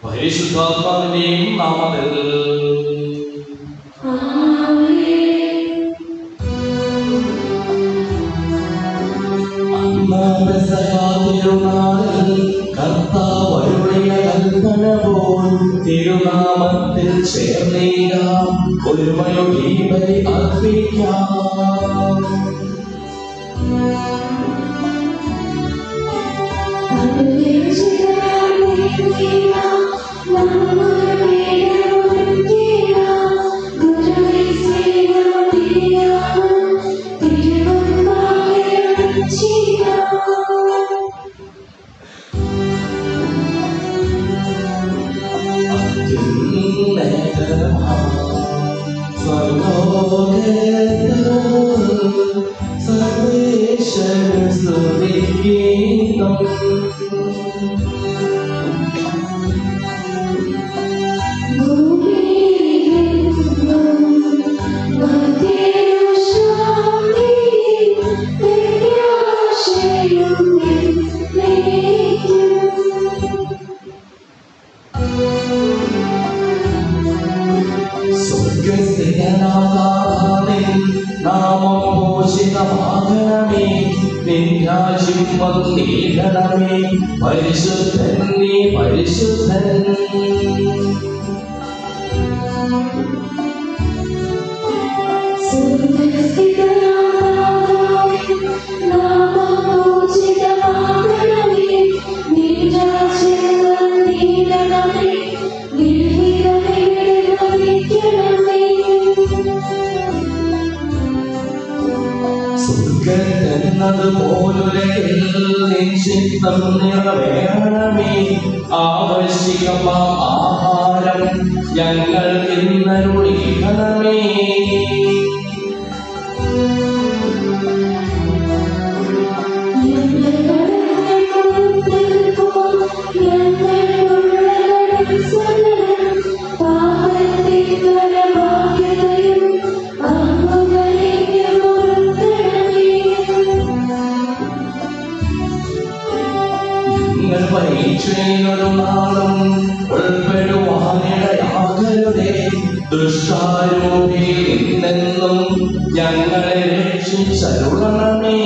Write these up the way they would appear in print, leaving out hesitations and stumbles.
പരിശുദ്ധാത്മാവിന്റെയും നാമത്തിൽ തിരുനാമത്തിൽ ചേർന്നീരാം ഒരുമയോടെ ബലി അർപ്പിക്കാം. പരിശുദ്ധൻ നീ പരിശുദ്ധൻ. ആവശ്യമായ ആഹാരം ഞങ്ങൾ ഇന്നരുളിക്കണമേ. പരീക്ഷയിലൊരു നാളും ഉൾപ്പെടുവാനിടയാകരുതേ. ദുഷ്ടാരൂപിയിൽ നിന്നെന്നും ഞങ്ങളെ രക്ഷിച്ചരുളണമേ.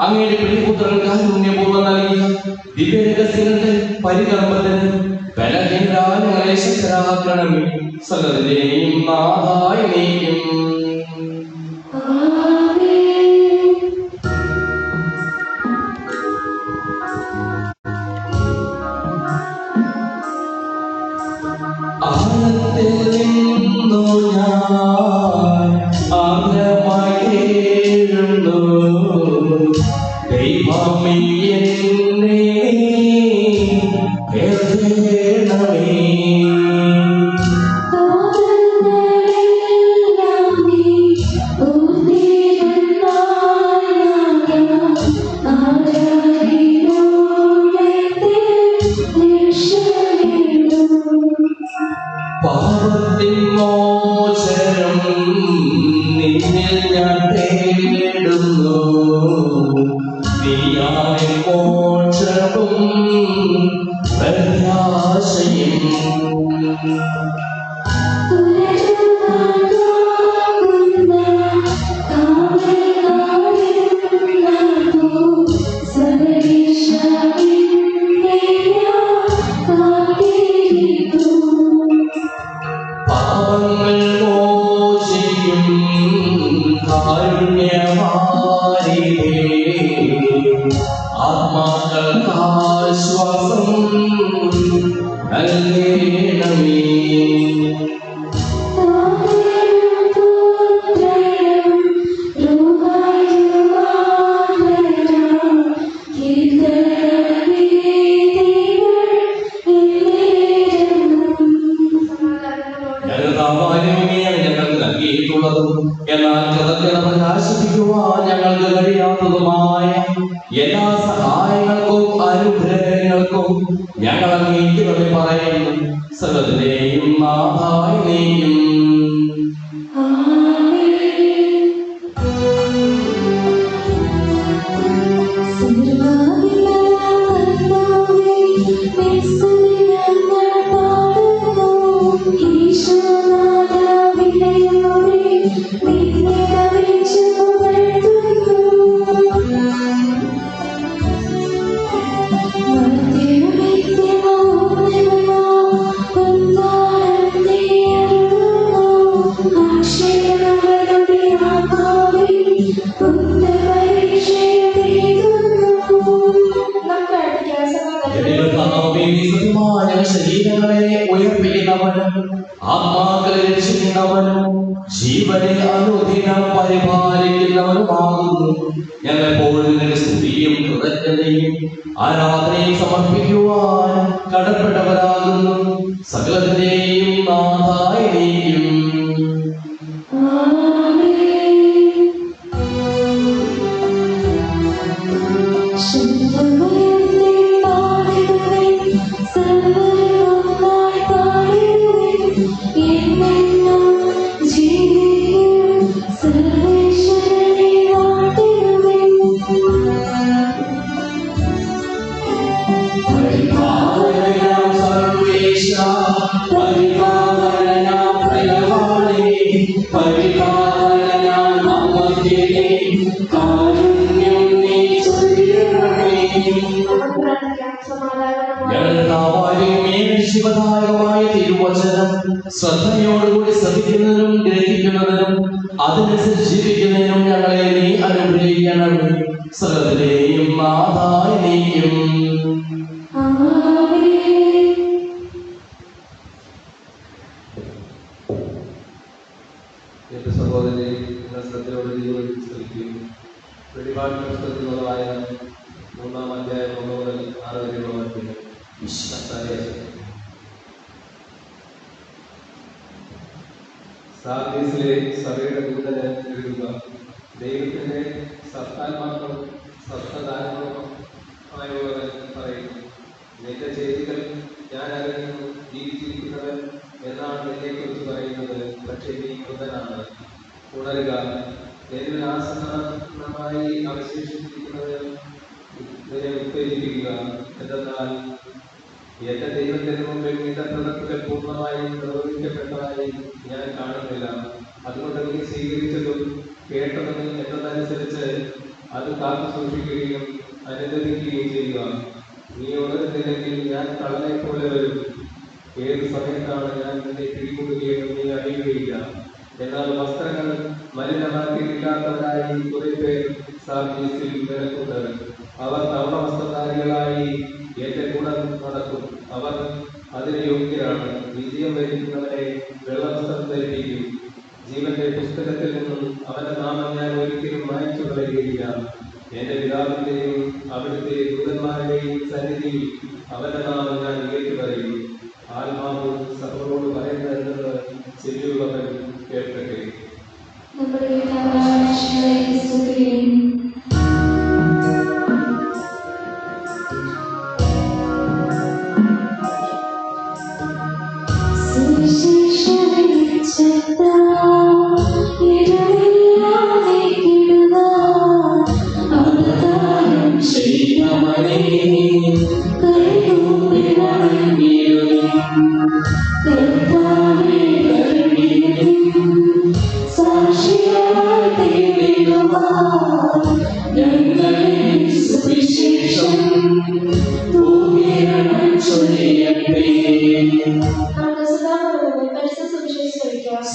അങ്ങയുടെ പ്രിയപുത്രൻ കാരുണ്യപൂർവ്വം നൽകിയ ദിവ്യരഹസ്യങ്ങളുടെ പരികർമ്മത്തിന് ബലഹീനരായ ഞങ്ങളെ ശക്തരാക്കണമേ. സകലതിനെയും നാഥായ നീക്കും. ആഴത്തിൽ നിന്നു ഞാൻ ആഗ്രഹമായി കേഴുന്നു. ദൈവമേ എന്നെ കേൾക്കണമേ. പാപത്തിൻ മോചനം നിന്നിൽ ഞാൻ തേടുന്നു. നീയായ മോക്ഷവും പ്രത്യാശയും. പാപങ്ങൾ മോചിക്കും കാരുണ്യവാരിധേ. ആത്മാക്കൾക്ക് ആശ്വാസം നൽകണമേ. പീഡനങ്ങൾക്കും ഞങ്ങൾ അങ്ങേക്ക് നന്ദി പറയുന്നു. സകലത്തിന്റെയും നാഥായ നീയും. ശരീരങ്ങളെ ഉയർപ്പിക്കുന്നവനും ആത്മാക്കളെ രക്ഷിക്കുന്നവനും ജീവനെ അനുദിനം പരിപാലിക്കുന്നവനുമാകുന്നു. ഞങ്ങളെപ്പോഴും നിനക്ക് സ്തുതിയും കൃതജ്ഞതയും ആരാധനയും സമർപ്പിക്കുവാൻ കടപ്പെട്ടവരാകുന്നു. സകലത്തിന്റെയും നാഥായ നീയും. ശിവദായകമായ തിരുവചനം ശ്രദ്ധയോടുകൂടി ശ്രദ്ധിക്കുന്നതിനും ഗ്രഹിക്കുന്നതിനും അതിനനുസരിച്ച് ജീവിക്കുന്നതിനും ഞങ്ങളെ നീ അനുഗ്രഹിക്കണമേ. സകലത്തിന്റെയും നാഥായ നീയും. എന്റെ സഹോദരനെ നിങ്ങൾ ശ്രദ്ധയോടെ ശ്രദ്ധിക്കുകയും വെളിപാട് പുസ്തകത്തിലുള്ള വായന 3-ാം അധ്യായം 1 മുതൽ 6 വരെയുള്ള വാക്യങ്ങൾ. സാർദീസിലെ സഭയുടെ ദൂതന് എഴുതുക. ദൈവത്തിന്റെ സത്താത്മാക്കളും സത്തദാനങ്ങളുമായുള്ളവൻ പറയുന്നു, നിന്റെ ചെയ്തികൾ ഞാൻ അറിയുന്നു. ജീവിച്ചിരിക്കുന്നവൻ എന്നാണ് നിന്നെക്കുറിച്ച് പറയുന്നത്, പക്ഷേ നീ മൃതനാണ്. ഉണരുക, നിന്നിൽ ആസന്നമായി അവശേഷിച്ചിരിക്കുന്നവരെ നിന്നെ ഉത്തേജിപ്പിക്കുക. എന്തെന്നാൽ എന്റെ ദൈവത്തിന് മുമ്പിൽ നിന്റെ പ്രവൃത്തികൾ പൂർണ്ണമായും നിർവഹിക്കപ്പെട്ടതായി ഞാൻ കാണുന്നില്ല. അതുകൊണ്ട് നീ സ്വീകരിച്ചതും കേട്ടതും എന്നതനുസരിച്ച് അത് കാത്തു സൂക്ഷിക്കുകയും അനുദപിക്കുകയും ചെയ്യുക. നീ ഉണരുന്നില്ലെങ്കിൽ ഞാൻ കള്ളനെ പോലെ വരും. ഏത് സമയത്താണ് ഞാൻ നിന്നെ പിടികൂടുകയെന്ന് നീ അറിയുകയില്ല. എന്നാൽ വസ്ത്രങ്ങൾ മലിനമാക്കിയില്ലാത്തവരായി കുറെ പേർ സാർദീസിൽ നിനക്കുണ്ട്. അവർ തവണ വസ്ത്രധാരികളായി എന്റെ കൂടെ നടക്കും. അവർ അതിന് യോഗ്യരാണ്. വിജയം വരിക്കുന്നവരെ വെള്ളവസ്ത്രം ധരിപ്പിക്കും. ജീവന്റെ പുസ്തകത്തിൽ നിന്നും അവന്റെ നാമം ഞാൻ ഒരിക്കലും മായ്ച്ചു കളയുകയില്ല. എന്റെ പിതാവിന്റെയും അവിടുത്തെ ദൂതന്മാരുടെയും സന്നിധിയിൽ അവന്റെ നാമം ഞാൻ ഏറ്റു പറയും. ആത്മാവ് സഭകളോട് പറയുന്നത് ചെവിയുള്ളവൻ കേൾക്കട്ടെ.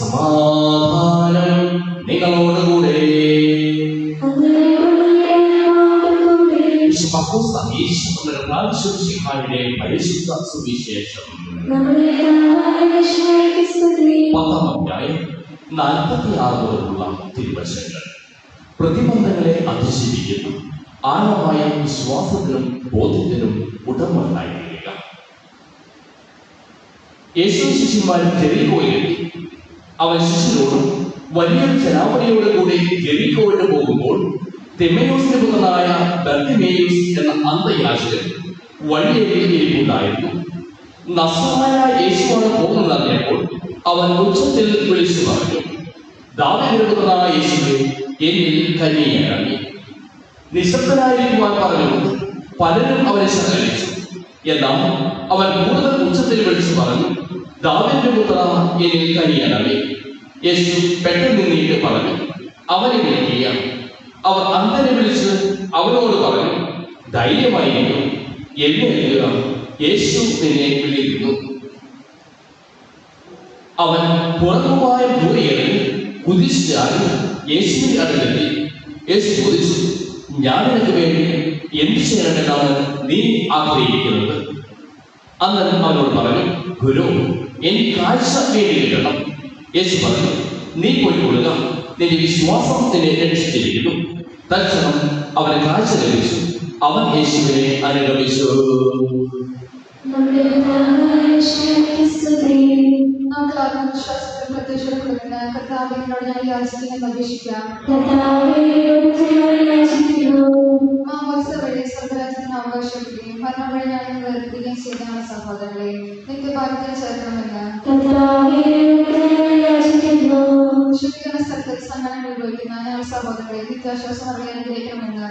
സമാധാനം നിങ്ങളോടുകൂടെ. പരിശുദ്ധ സുവിശേഷം 10-ാം അധ്യായം 46 മുതലുള്ള തിരുവചനങ്ങൾ. പ്രതിബന്ധങ്ങളെ അതിജീവിക്കുന്ന ആഴമായ വിശ്വാസത്തിനും ബോധ്യത്തിനും ഉടമകളായിരിക്കുക. യേശു ശിഷ്യന്മാർ ജെറിക്കോയിലെത്തി. അവൻ ശിഷ്യരോടും വലിയൊരു ജനാവലിയോട് കൂടി ജെറിക്കോവിന് പോകുമ്പോൾ തിമേയോസിന്റെ പുത്രനായ ബർത്തിമേയോസ് എന്ന അന്ധയാചകൻ വഴിയിലേക്കുണ്ടായിരുന്നു. നസ്രായനായ യേശുവാണ് പോകുന്നതറിഞ്ഞപ്പോൾ അവൻ ഉച്ചത്തിൽ വിളിച്ചു പറഞ്ഞു, ദാവീദിന്റെ പുത്രനായ യേശുവേ, എന്നിൽ കനിയണമേ. നിശബ്ദനായിരിക്കുവാൻ പറഞ്ഞുകൊണ്ട് പലരും അവനെ സഹകരിച്ചു. എന്നാൽ അവൻ കൂടുതൽ ഉച്ചത്തിൽ വിളിച്ചു പറഞ്ഞു, ദാവീദിന്റെ പുത്രാ, എന്നിൽ കനിയണമേ. യേശു പെട്ടെന്ന് നീട്ടി പറഞ്ഞു, അവനെ വിളിക്കുക. അവർ അന്ധനെ വിളിച്ച് അവനോട് പറഞ്ഞു, ധൈര്യമായിരിക്കും, എഴുന്നേൽക്കുക, യേശു നിന്നെ വിളിക്കുന്നു. അവൻ പുറത്തുമായ ദൂരെയിറങ്ങി കുതിച്ചാടി യേശുവിന്റെ അടുത്തെത്തി. യേശു ചോദിച്ചു, ഞാൻ നിനക്ക് വേണ്ടി എന്ത് ചെയ്യണമെന്നാണ് നീ ആഗ്രഹിക്കുന്നത്? അന്ന് അവനോട് പറഞ്ഞു, ഗുരു, എനിക്ക് കാഴ്ച വേണ്ടി കിട്ടണം. യേശു പറഞ്ഞു, നീ പോയിക്കൊള്ളുക, നിന്റെ വിശ്വാസം നിന്നെ രക്ഷിച്ചിരിക്കുന്നു. തൽക്ഷണം അവന് കാഴ്ച ലഭിച്ചു. അവൻ യേശുവിനെ അനുഗമിച്ചു. കർത്താവിനോട് ഞാൻ യാചിക്കാൻ അപേക്ഷിക്കാം. വഴി സ്വർഗരാജ്യത്തിന് അവകാശപ്പെടുകയും മരണം വഴി ഞാൻ വേർതിരിക്കുകയും ചെയ്തതാണ് സഹോദരങ്ങളെ, നിത്യഭാഗ്യത്തിൽ ചേർക്കണമെന്ന്. ശുദ്ധീകരണ സ്ഥലത്തിൽ സമ്മാനം ഉപയോഗിക്കുന്ന ഞങ്ങൾ സഹോദരങ്ങളെ നിത്യാശ്വാസം അറിയാൻ അനുഗ്രഹിക്കണമെന്ന്.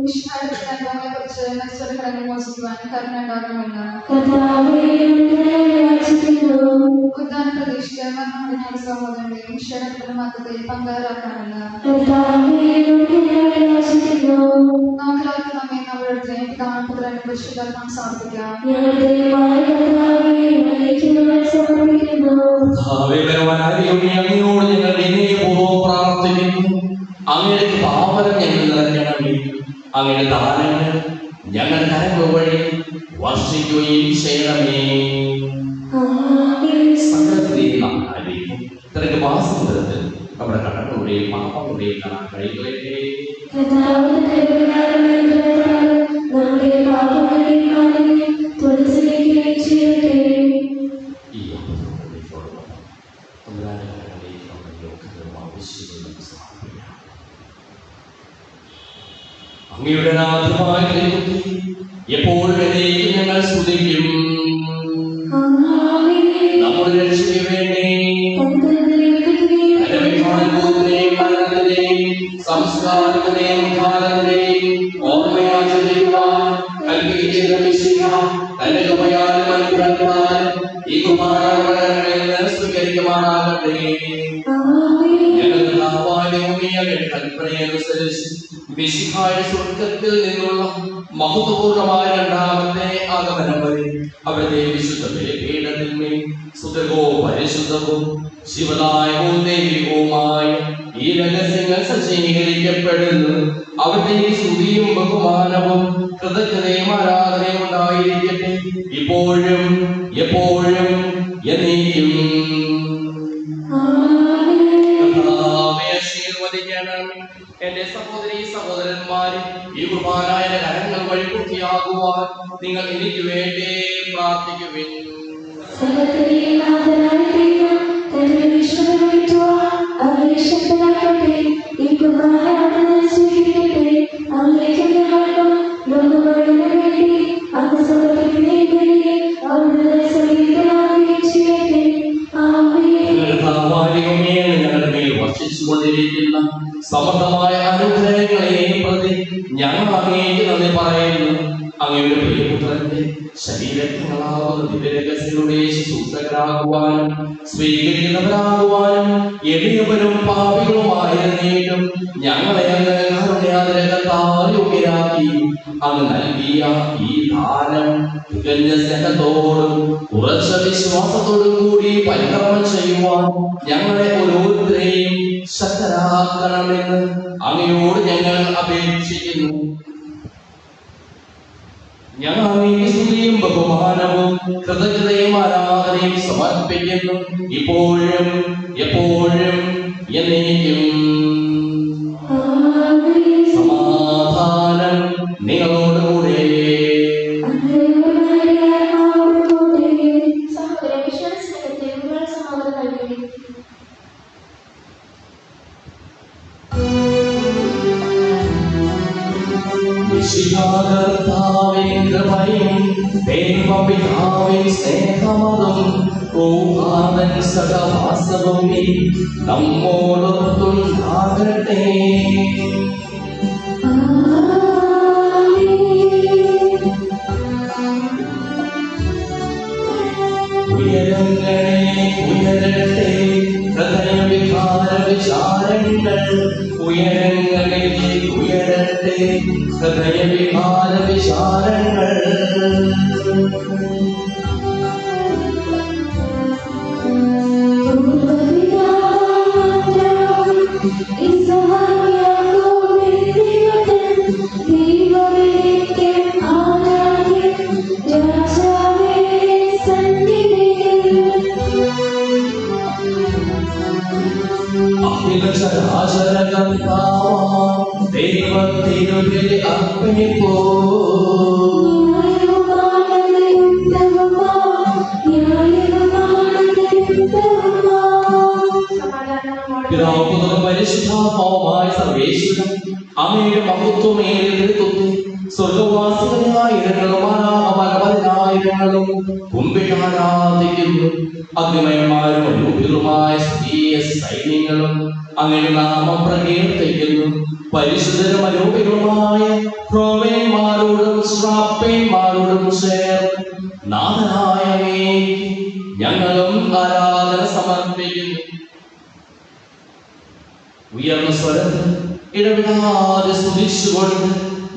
വിഷ്ണുവിന്റെ അനുഭവങ്ങളെ കുറിച്ച് മരിച്ചവരുടെ കടങ്ങൾ മോചിക്കുവാൻ കരുണ ഉണ്ടാകണമെന്ന്. ഉദ്ധാന പ്രതീക്ഷിച്ച് മരണം ഞങ്ങൾ സഹോദരങ്ങളെ നിക്ഷേപത്തിന്റെ മതത്തിൽ പങ്കാരാക്കണമെന്ന്. നമുക്കെല്ലാവർക്കും നമ്മെ നമ്മളുടെ പിതാവിനും പരിശുദ്ധാത്മാവിനും സമർപ്പിക്കാം. അങ്ങയോട് ഞങ്ങൾ വിനയപൂർവ്വം പ്രാർത്ഥിക്കുന്നു. അങ്ങയുടെ പാവനം ഞങ്ങൾ നിറയ്ക്കണമേ. അങ്ങയുടെ ദാനങ്ങൾ ഞങ്ങൾ കരങ്ങൾ വഴി വർഷിക്കുകയും ചെയ്യണമേ. ഇത്രയ്ക്ക് മാസത്തിൽ നമ്മുടെ കടങ്ങളുടെയും പാപങ്ങളുടെയും കാണാൻ കഴിയുകയല്ലേ. അങ്ങയുടെ നാഥമായ ദൈവത്തെ എപ്പോഴും ഞങ്ങൾ സ്തുതിക്കും. നമ്മുടെ രക്ഷയ്ക്ക് വേണ്ടി സംസ്കാരത്തിനെയും കാലത്തിനെയും ഓർമ്മയാചരിക്കുവാൻ തന്റെ കൃപയാലും അനുഗ്രഹത്താലും ഈ കുമാരനെ സ്വീകരിക്കുവാനാകട്ടെ. കൽപ്പനയനുസരിച്ച് മിശിഹായുടെ സ്വർഗത്തിൽ നിന്നുള്ള മഹത്വപൂർണമായ രണ്ടാമത്തെ ആഗമനം വരെ അവിടുത്തെ വിശുദ്ധ ബലിപീഠത്തിന്മേൽ സുതകവും പരിശുദ്ധവും ശിവദായകവും ദൈവികവുമായ ഈ രഹസ്യങ്ങൾ സജ്ജീകരിക്കപ്പെടുന്നു. അവിടുത്തെ സ്തുതിയും ബഹുമാനവും കൃതജ്ഞതയും ആരാധനയും ഉണ്ടായിരിക്കട്ടെ, ഇപ്പോഴും എപ്പോഴും എന്നേക്കും. എന്റെ സഹോദരീ സഹോദരന്മാരെ, ഈ കുർബാനായ കരങ്ങൾ വഴി പൂർത്തിയാകുവാൻ നിങ്ങൾ എനിക്ക് വേണ്ടി പ്രാർത്ഥിക്കുവിൻ. വർഷിച്ചുകൊണ്ടിരിക്കുന്ന സമർത്ഥമായ അനുഗ്രഹങ്ങളെ പ്രതി ഞങ്ങൾ അങ്ങേക്ക് നന്ദി പറയുന്നു. അങ്ങയുടെ പ്രിയപുത്രന്റെ ശരീരങ്ങളാവുന്ന ദിവ്യരഹസ്യങ്ങളുടെ ശുശ്രൂഷകരാകുവാനും സ്വീകരിക്കുന്നവരാകുവാനും എളിയവരും പാപികളുമായിരുന്നേക്കും ഞങ്ങളെ അങ്ങ് കരുണയാതിരകത്താൽ യോഗ്യരാക്കി. അങ്ങ് നൽകിയ ഈ ദാനം തികഞ്ഞ സ്നേഹത്തോടും ഉറച്ച വിശ്വാസത്തോടും കൂടി പരികർമ്മം ചെയ്യുവാൻ ഞങ്ങളെ ഓരോരുത്തരെയും ശക്തരാക്കണമെന്ന് അങ്ങയോട് ഞങ്ങൾ അപേക്ഷിക്കുന്നു. ഞങ്ങൾ അങ്ങേക്ക് സ്തുതിയും ബഹുമാനവും കൃതജ്ഞതയും ആരാധനയും സമർപ്പിക്കുന്നു, ഇപ്പോഴും എപ്പോഴും എന്നേക്കും. സമാധാനം നിങ്ങളോടുകൂടെ. മിശിഹാകർത്താവിൻ കൃപയും ദൈവപിതാവിൻ സ്നേഹമതും റൂഹാനൻ സഹവാസവും നമ്മോടൊത്തുണ്ടാകട്ടെ. ഉയരങ്ങളെ ഉയരട്ടെ ഹൃദയവികാര വിചാരങ്ങൾ, ഉയരങ്ങളെ ഉയരട്ടെ ഹൃദയവികാര വിചാരങ്ങൾ. ദൈവത്തിനുബലി അർപ്പിപ്പോ. പരിശുദ്ധാത്മാവുമായ സർവേശ്വരൻ അങ്ങയുടെ മഹത്വമേറിയെടുത്തു സ്വർഗവാസികളായിരങ്ങളും പതിനായിരങ്ങളും കുമ്പിട്ടാരാധിക്കുന്നു. അഗ്നിമയന്മാരും അനുഭവമായ സ്ത്രീയ സൈന്യങ്ങളും അങ്ങനെ നാമം പ്രകീർത്തിക്കുന്നു. പരിശുദ്ധരും അരൂപികളുമായ ക്രോവേന്മാരോടും ശ്രാപ്പേന്മാരോടും ചേർന്ന് നാഥനായ ഞങ്ങളും ആരാധന സമർപ്പിക്കുന്നു. ഉയർന്ന സ്വരത്തിൽ ഇടവിടാതെ സ്തുതിച്ചുകൊണ്ട്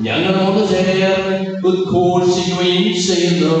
ഞങ്ങളോട് ചേർന്ന് ഉദ്ഘോഷിക്കുകയും ചെയ്യുന്നു.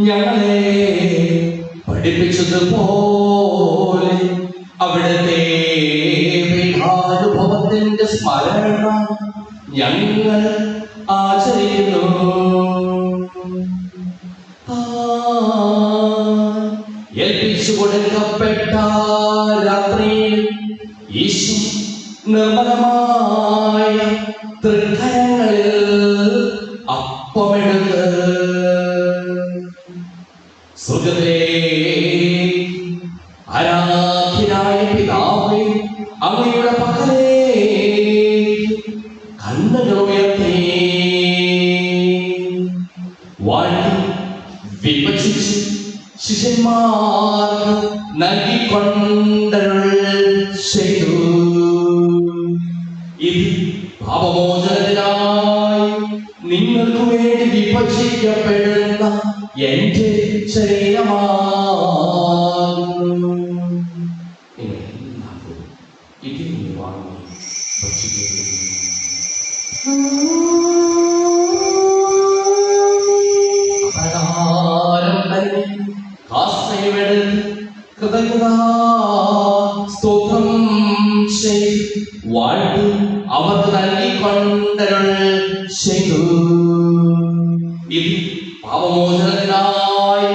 ഞങ്ങളെ പഠിപ്പിച്ചതുപോലെ അവിടുത്തെ അനുഭവത്തിന്റെ സ്മരണ ഞങ്ങൾ ആചരിക്കുന്നു. ഏൽപ്പിച്ചു കൊടുക്കപ്പെട്ട രാത്രിയിൽ ഈശോ നിർമ്മലമായ തൃക്കരങ്ങളിൽ അപ്പമെടുത്ത് സുഖതേ ആരാധ്യനായ പിതാവേ അങ്ങയുടെ പക്കലേ കണ്ണുകൾ ഉയർത്തി വാഴ്ത്തി വിഭജിച്ച് ശിഷ്യന്മാർക്ക് നൽകിക്കൊണ്ടരുൾ ചെയ്തു. ഇത് പാപമോചനത്തിനായി നിങ്ങൾക്ക് വേണ്ടി വിഭജിക്കപ്പെടുന്ന എന്റെ ശരീരമാകുന്നു. ഇതിനെ വാങ്ങി ഭക്ഷിക്കുന്നു. സ്തോത്രം ചെയ്ത് വാഴ്ത്തി അവർക്ക് നൽകിക്കൊണ്ടരുൾ ചെയ്തു. ഇത് പാപമോചനത്തിനായി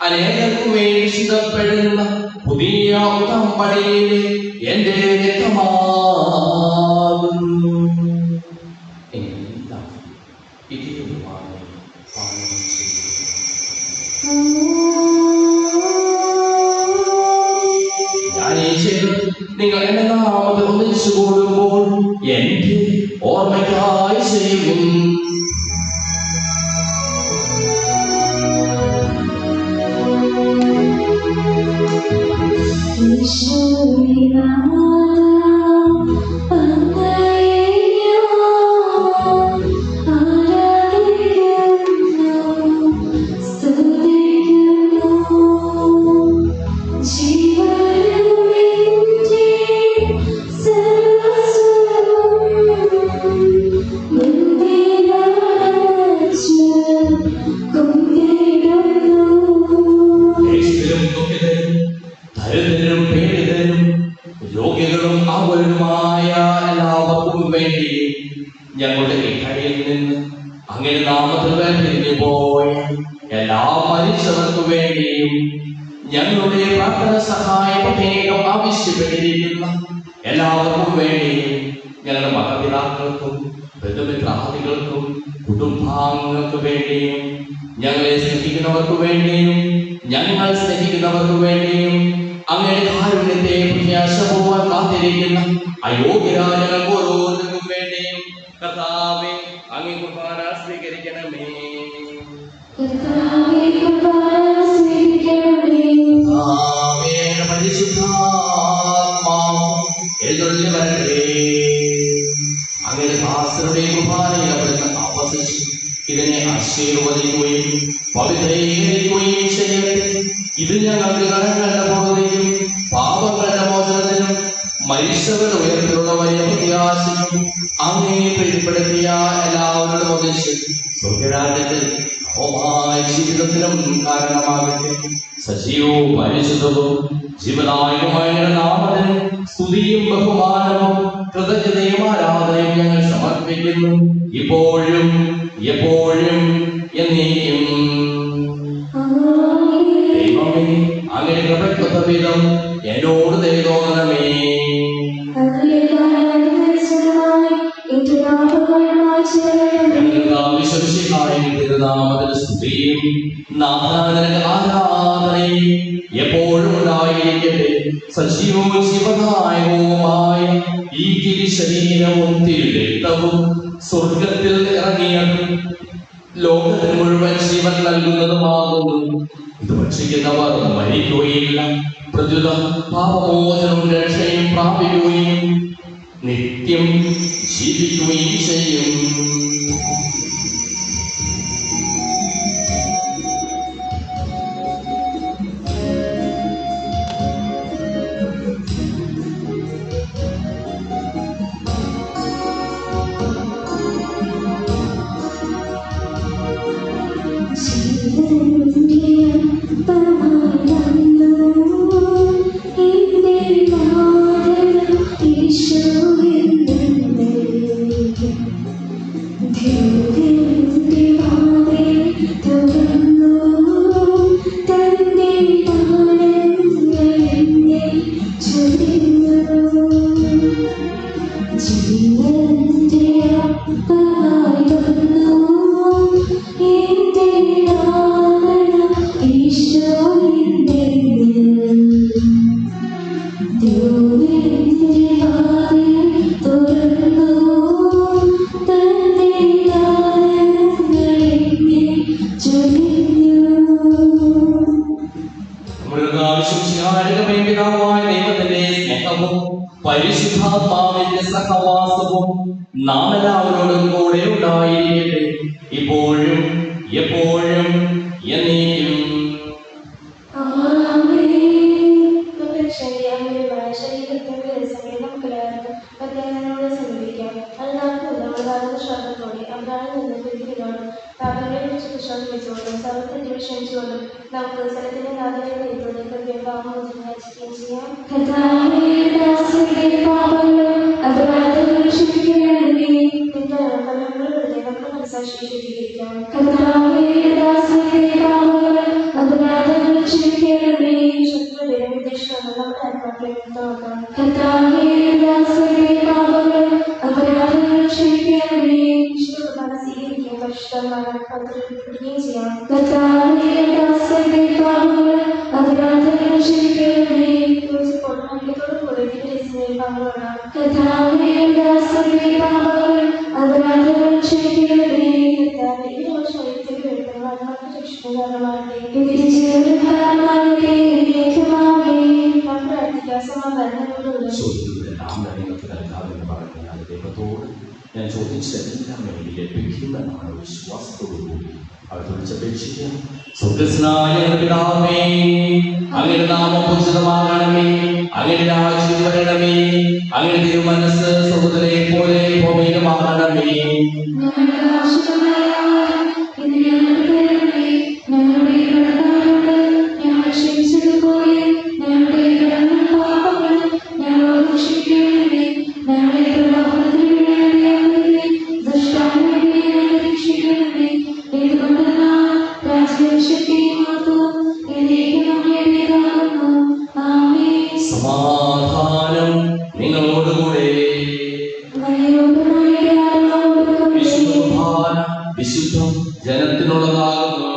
അനേകർക്കു വേണ്ടി ചിന്തപ്പെടുന്ന പുതിയ ഉടമ്പടിയിലെ എന്റെ രക്തമാകുന്നു. നിങ്ങൾ എന്റെ നാമത്തിൽ ഒന്നിച്ചു കൂടും എന്റെ ഓർമ്മയ്ക്കായി ചെയ്യും. ദരിദ്രരും പീഡിതരും രോഗികളും ആകുലരുമായ എല്ലാവർക്കും വേണ്ടി ഞങ്ങളുടെ ഈ കടയിൽ നിന്ന് അങ്ങനെ നാമത്തിൽ വേർപിരിഞ്ഞു പോയ എല്ലാ മരിച്ചവർക്കു വേണ്ടിയും ഞങ്ങളുടെ പ്രാർത്ഥന സഹായ പ്രത്യേകം ആവശ്യപ്പെട്ടിരിക്കുന്ന എല്ലാവർക്കും വേണ്ടിയും ഞങ്ങളുടെ മാതാപിതാക്കൾക്കും ബന്ധുമിത്രാദികൾക്കും കുടുംബാംഗങ്ങൾക്ക് വേണ്ടിയും ഞങ്ങളെ സ്നേഹിക്കുന്നവർക്ക് വേണ്ടിയും ഞങ്ങൾ സ്നേഹിക്കുന്നവർക്ക് വേണ്ടിയും അങ്ങനെ കാരുണ്യത്തെ പ്രത്യാശപൂർവ്വം കാത്തിരിക്കുന്ന അയോഗ്യരായ ഞങ്ങൾക്ക് ഓരോരുത്തർക്കും വേണ്ടിയും കർത്താവേ അങ്ങേ കുർബാന സ്വീകരിക്കണമേ. എഴുന്നള്ളി വരട്ടെ. അങ്ങനെ ദാസരുടെ കുർബാനയിൽ അവിടുന്ന് ആവസിച്ച് ഇതിനെ ആശീർവദിക്കുകയും പവിത്രീകരിക്കുകയും ചെയ്യട്ടെ. ഇത് ഞങ്ങൾക്ക് കടങ്ങളുടെ പൂർണ്ണതയും പാപങ്ങളുടെ മോചനത്തിനും മരിച്ചവരുടെ ഉയർത്തിലുള്ള വലിയ പ്രത്യാശയും അങ്ങേ പ്രീതിപ്പെടുത്തിയ എല്ലാവരുടെ ഒന്നിച്ച് സ്വർഗ്ഗരാജ്യത്തിൽ ജീവിതത്തിനും കാരണമാകട്ടെ. സജീവവും പരിശുദ്ധവും ജീവനായകമായ നാമത്തിന് സ്തുതിയും ബഹുമാനവും കൃതജ്ഞതയും ആരാധനയും ഞങ്ങൾ സമർപ്പിക്കുന്നു, ഇപ്പോഴും എപ്പോഴും എന്നേക്കും. ദൈവമേ, അങ്ങനെ കൃപയ്ക്കൊത്ത വിധം എന്നോട് ദയ തോന്നണമേ. തിരുനാമത്തിന് സ്തുതിയും നാഥാനിനക്ക് ആരാധനയും എപ്പോഴും ഉണ്ടായിരിക്കട്ടെ. സജീവവും ജീവനായകവുമായ ഈ തിരുശരീരവും തിരുരക്തവും സ്വർഗത്തിൽ ഇറങ്ങിയതും ലോകത്തിന് മുഴുവൻ ജീവൻ നൽകുന്നതുമാകുന്നു. ഇത് ഭക്ഷിക്കുന്നവർ മരിക്കുകയില്ല, പ്രത്യുത പാപമോചനവും രക്ഷയും പ്രാപിക്കുകയും നിത്യം ജീവിക്കുകയും ചെയ്യും. പരിശുദ്ധാത്മാവിന്റെ സഹവാസവും നാം എല്ലാവരോടും കൂടെ ഉണ്ടായിരിക്കട്ടെ, ഇപ്പോഴും എപ്പോഴും എന്നേക്കും. നമുക്ക് സ്ഥലത്തിന്റെ നാഥനയുടെ ചെയ്യാം. ഞാൻ ചോദിച്ചതെല്ലാം എനിക്ക് ലഭിക്കുമെന്നാണ് വിശ്വാസത്തോടുകൂടി അവർ വിളിച്ചപേക്ഷിക്കുക. സ്വർഗ്ഗസ്ഥനായ പിതാവേ, അങ്ങയുടെ നാമം പൂജിതമാകണമേ, അങ്ങയുടെ രാജ്യം വരണമേ, അങ്ങയുടെ തിരുമനസ്സ് സ്വർഗ്ഗത്തിലെ പോലെ ഭൂമിയിലുമാകണമേ. സമാധാനം നിങ്ങളോടുകൂടെ. വിശുദ്ധം ജനത്തിനുള്ളതാകുന്നു.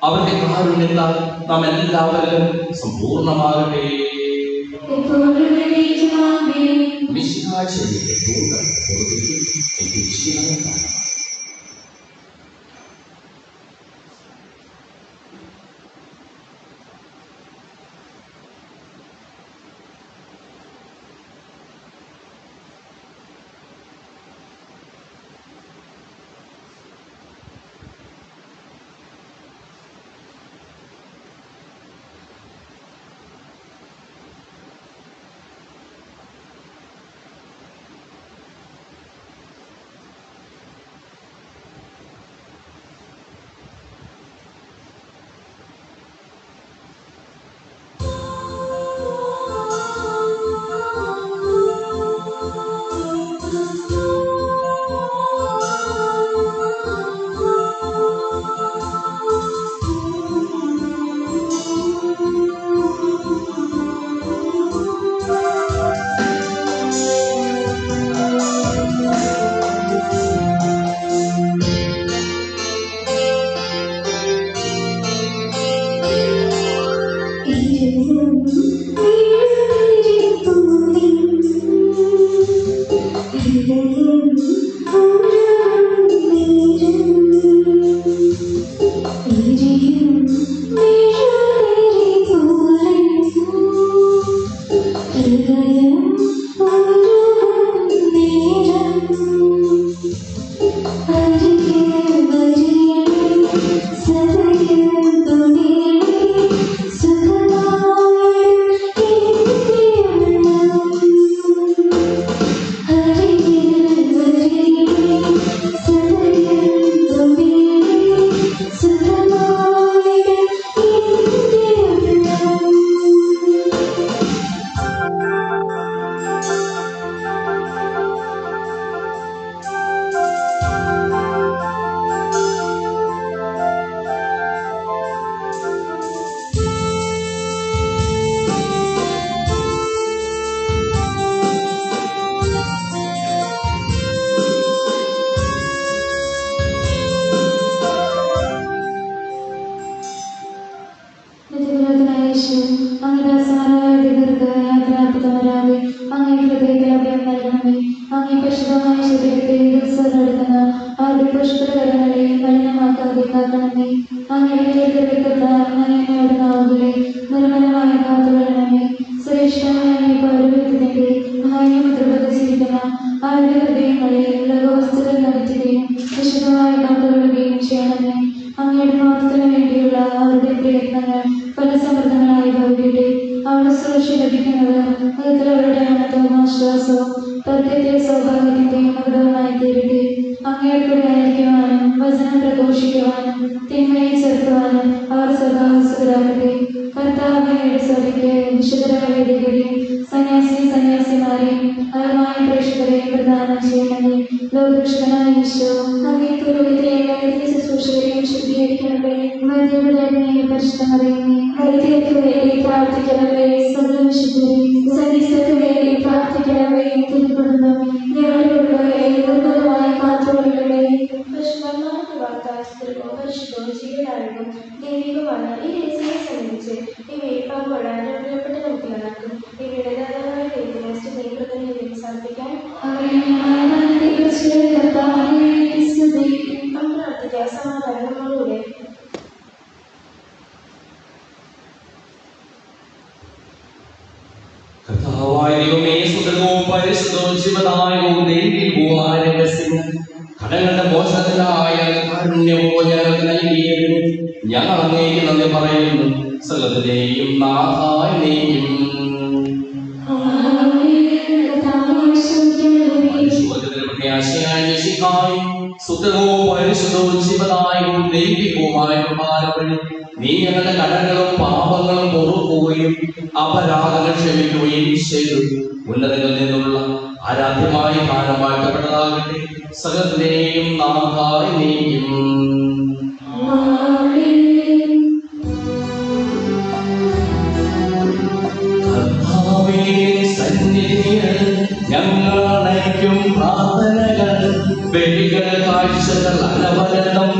അവരുടെ കാരുണ്യത്താൽ നാം എല്ലാവരും സമ്പൂർണ്ണമാകട്ടെ. തിന്മയെ ചെറുക്കുവാനും അവർ സ്വഭാവസ്ഥരാകട്ടെ. കർത്താവ് അങ്ങയുടെ സഭയ്ക്ക് വിശുദ്ധരായ വേദികളെയും സന്യാസിമാരെയും അയമായ പ്രേക്ഷകരെയും പ്രദാനം ചെയ്യണമേ. ലോകരക്ഷകനായ ഈശോ അങ്ങേ പുരോഹിതരെയും ശുശ്രൂഷകരെയും ശുദ്ധീകരിക്കണമേ. വൈദ്യുതരാജ്ഞിയെ പരിശുദ്ധമറിയുന്നേ വൈദ്യർക്ക് വേണ്ടി പ്രാർത്ഥിക്കണമേ. സകല വിശുദ്ധരെയും സന്യസ്തർക്ക് വേണ്ടി പ്രാർത്ഥിക്കണമേ. തിരുക്കുടുംബമേ ഞങ്ങളോട് ഏകോപരമായി കാത്തുകൊള്ളണമേ. പരിശുദ്ധാത്മാവിന്റെ വാർത്താ സ്ഥിരവും പരിശുദ്ധവും ജീവനായകവും ദൈവികമാണ്. ഈ രഹസ്യത്തെ സംബന്ധിച്ച് ഇവയെ പങ്കുകൊള്ളാൻ പ്രിയപ്പെട്ട നമുക്ക് നടക്കും. ഇവയുടെ ദാതാവായ ദൈവത്തിന് സ്തുതിയും കൃതജ്ഞതയും സമർപ്പിക്കാൻ പ്രാർത്ഥിക്കാൻ സമാധാനങ്ങളോടെ കർത്താവായ ദൈവമേ, സുന്ദരവും പരിശുദ്ധവും ജീവദായകവും ദൈവികവുമായ രഹസ്യങ്ങൾ കടങ്ങളുടെ മോചനത്തിനായ കാരുണ്യവും ഞങ്ങൾക്ക് നൽകിയതിന് ഞങ്ങൾ അങ്ങേക്ക് നന്ദി പറയുന്നു. സകലത്തിലെയും നാഥായ നീയും സുന്ദരവും പരിശുദ്ധവും ജീവദായകവും ദൈവികവുമായ പ്രമാണവഴി നീ ഞങ്ങളുടെ കടങ്ങളും പാപങ്ങളും പൊറുക്കുകയും അപരാധങ്ങൾ ക്ഷമിക്കുകയും ചെയ്തു. ഉന്നതങ്ങളിൽ നിന്നുള്ള ആരാധ്യമായി മാനമാക്കപ്പെട്ടതാകട്ടെ. സകലത്തിലെയും നാഥായ നീയും ഞങ്ങൾ അണയ്ക്കും പ്രാർത്ഥനകൾ ബലികൾ കാഴ്ചകൾ അനവരതം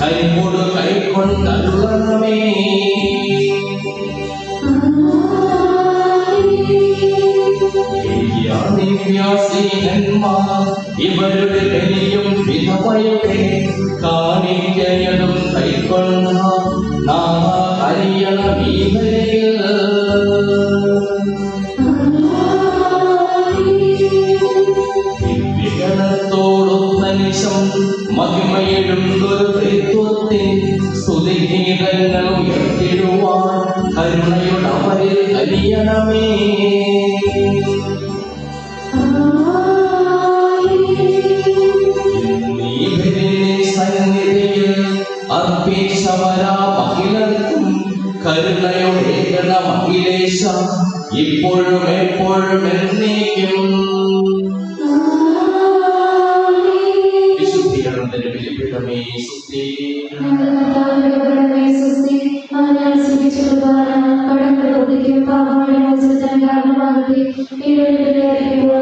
കൈകൊടു കൈക്കൊണ്ടരുളണമേ. ഇവരുടെ ബലിയും വിധവയുടെ കാണിക്കയതും കൈക്കൊണ്ട നാമ അറിയണം ഈ ബലിയിൽ. വികടത്തോടൊത്തനിശം മഹിമയിടുന്നൊരു ത്രിത്വത്തിൽ സ്തുതിഗീതങ്ങൾ ഉയർത്തിടുവാൻ കരുണയുടെ അവരിൽ കഴിയണമേ. സന്നിധിയിൽ അർപ്പിച്ചവരാ മഹിളർക്കും കരുണയുടെ മഹിളേശ ഇപ്പോഴും എപ്പോഴും എന്നേക്കും. കടങ്ങൾ